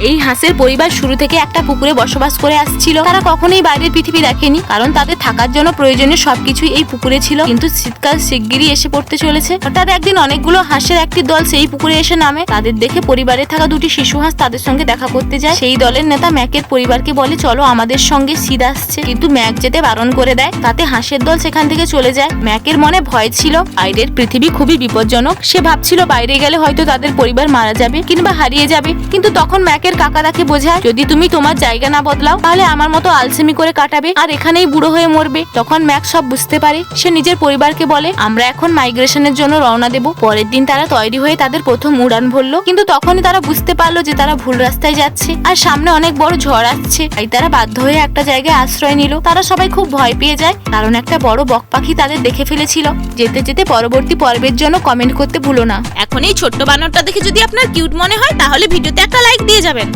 এই হাঁসের পরিবার শুরু থেকে একটা পুকুরে বসবাস করে আসছিল। তারা কখনোই বাইরের পৃথিবী দেখেনি, কারণ তাদের থাকার জন্য প্রয়োজনীয় সবকিছুই এই পুকুরে ছিল। কিন্তু শীতকাল শিগগিরই এসে পড়তে চলেছে। হঠাৎ একদিন অনেকগুলো হাঁসের একটি দল সেই পুকুরে এসে নামে। তাদের দেখে পরিবারে থাকা দুটি শিশু হাঁস তাদের সঙ্গে দেখা করতে যায়। সেই দলের নেতা ম্যাকের পরিবারকে বলে, চলো আমাদের সঙ্গে শীত আসছে, কিন্তু ম্যাক যেতে বারণ করে দেয়। তাতে হাঁসের দল সেখান থেকে চলে যায়। ম্যাকের মনে ভয় ছিল, বাইরের পৃথিবী খুবই বিপজ্জনক। সে ভাবছিল বাইরে গেলে হয়তো তাদের পরিবার মারা যাবে কিংবা হারিয়ে যাবে। কিন্তু তখন ম্যাকের কাকা তাকে বোঝায়, যদি তুমি তোমার জায়গা না বদলাও তাহলে আমার মতো আলসেমি করে কাটাবে আর এখানেই বুড়ো হয়ে মরবে। তখন ম্যাক সব বুঝতে পারে। সে নিজের পরিবারকে বলে, আমরা এখন মাইগ্রেশনের জন্য রওনা দেব। পরের দিন তারা তৈরি হয়ে তাদের প্রথম উড়ান ভরল। কিন্তু তখনই তারা বুঝতে পারলো যে তারা ভুল রাস্তায় যাচ্ছে আর সামনে অনেক বড় ঝড় আসছে। তাই তারা বাধ্য হয়ে একটা জায়গায় আশ্রয় নিল। তারা সবাই খুব ভয় পেয়ে যায়, কারণ একটা বড় বক পাখি তাদের দেখে ফেলেছিল। যেতে যেতে পরবর্তী পর্বের জন্য কমেন্ট করতে ভুলো না। এখন এই ছোট্ট বানরটা দেখে যদি আপনার কিউট মনে হয় তাহলে ভিডিওতে একটা লাইক দিয়ে যাবেন।